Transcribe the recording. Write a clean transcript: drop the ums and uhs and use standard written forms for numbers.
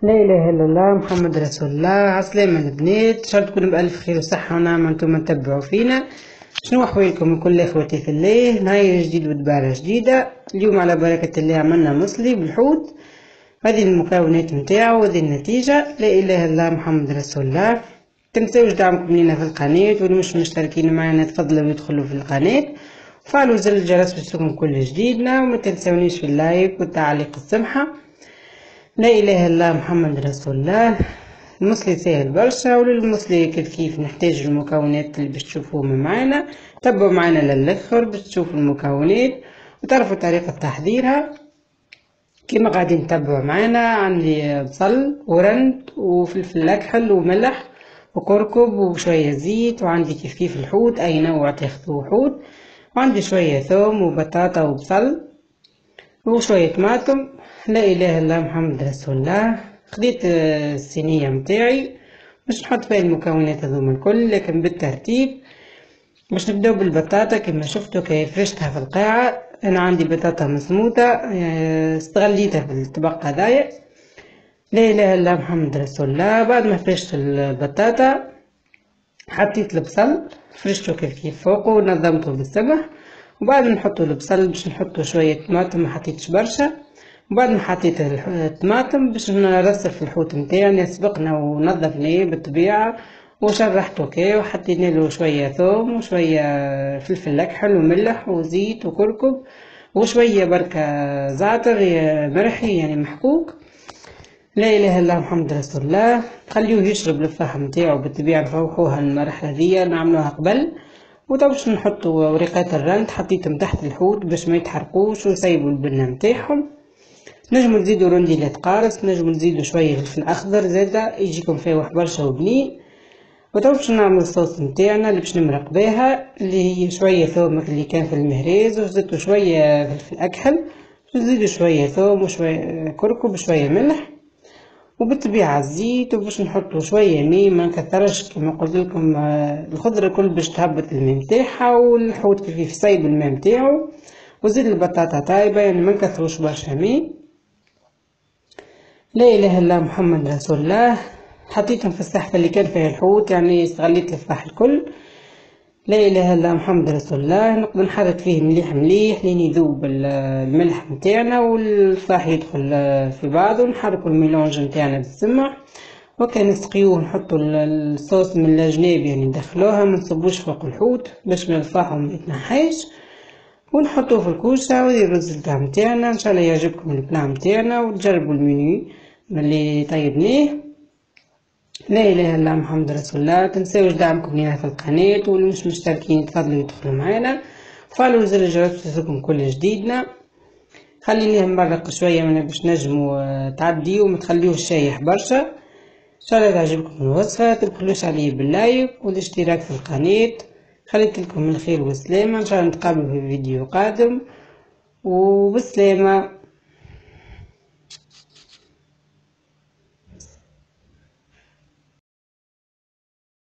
لا اله الا الله محمد رسول الله. عسلامة البنات، ان شاء الله تكونوا بالف خير وصحه ونعمه انتم تتبعوا فينا. شنو احوالكم كل اخوتي في الله؟ نهار جديد ودبارة جديده. اليوم على بركه الله عملنا مصلي بالحوت. هذه المكونات نتاعو وهذه النتيجه. لا اله الا الله محمد رسول الله. تنساوش دعمكم لينا في القناه، واللي مش مشتركين معنا تفضلوا يدخلوا في القناه وفعلوا زر الجرس باش يوصلكم كل جديدنا، وما تنسونيش في اللايك والتعليق السمحه. لا اله الا الله محمد رسول الله. المصلي سهل برشا، وللمصلي كيف نحتاج المكونات اللي باش تشوفوهم معنا. تبعوا معنا للاخر باش تشوفوا المكونات وتعرفوا طريقة تحضيرها كما غادي تتبعوا معنا. عندي بصل ورند وفلفل اكحل وملح وكركب وشوية زيت، وعندي كيف الحوت اي نوع تاخذوه حوت، وعندي شوية ثوم وبطاطا وبصل وشوية طماطم. لا اله الا الله محمد رسول الله. خديت الصينية متاعي باش نحط فيها المكونات هذوما الكل، لكن بالترتيب. باش نبداو بالبطاطا كما شفتوا كي فرشتها في القاعة. انا عندي بطاطا مسموطة استغليتها في الطبق هذايا. لا اله الا الله محمد رسول الله. بعد ما فرشت البطاطا حطيت البصل فرشته كيف فوقه ونظمته بالسبح، وبعد ما نحطو البصل باش نحطو شوية طماطم، ما حطيتش برشا. وبعد ما حطيت الطماطم باش نرصر في الحوت نتاعنا سبقنا ونظفناه بالطبيعة وشرحته كي، وحطينا له شوية ثوم وشوية فلفل اكحل وملح وزيت وكركب وشوية بركة زعتر مرحي يعني محكوك. لا اله الا الله محمد رسول الله. خليوه يشرب الفحم نتاعو بالطبيعة، نفوحوها المرحلة هذيا نعملوها قبل. وتو باش نحطو ورقات الرند حطيتهم تحت الحوت باش ما يتحرقوش ويسيبوا البنة نتاعهم. نجمو نزيدو رنديلات قارص، نجمو نزيدو شوية فلفل اخضر زادا يجيكم فاوح برشا وبنين. وتو باش نعمل الصوص نتاعنا اللي باش نمرق بها، اللي هي شوية ثوم اللي كان في المهراز، وزدتو شوية فلفل اكحل، نزيدو شوية ثوم وشوية كركم وشوية ملح وبالطبيعة الزيت، وباش نحطو شوية ماء ما نكثرش كما قلت لكم. الخضرة الكل باش تهبط الماء نتاعها، والحوت كيف صايب الماء نتاعو، وزيد البطاطا طايبة يعني ما نكثروش برشا ماء. لا اله الا الله محمد رسول الله. حطيتهم في السحفة اللي كان فيها الحوت، يعني استغليت الفحم الكل. لا اله الا الله محمد رسول الله. نقدر نحرك فيه مليح مليح لين يذوب الملح نتاعنا والفاح يدخل في بعضه، نحركوا الميلونج نتاعنا بالسمع وكان نسقيوه. نحطوا الصوص من الجناب يعني ندخلوها، ما نصبوش فوق الحوت باش ما الفاح ما يتنحاش، ونحطوه في الكوسه. وهذه الرز البلا نتاعنا. ان شاء الله يعجبكم البلا نتاعنا وتجربوا المنيو اللي طيبناه. لا اله الا الله محمد رسول الله. تنساوش دعمكم لينا في القناة، واللي مش مشتركين تفضلوا يدخلوا معنا فعلوا زر الجرس توصلكم كل جديدنا. خليني نمرق شويه من باش نجموا تعدي وما تخليوش شايح برشا. ان شاء الله تعجبكم الوصفه. تبخلوش عليه باللايك والاشتراك في القناة. خليت لكم الخير والسلامه. ان شاء الله نتقابلوا في فيديو قادم وبالسلامه.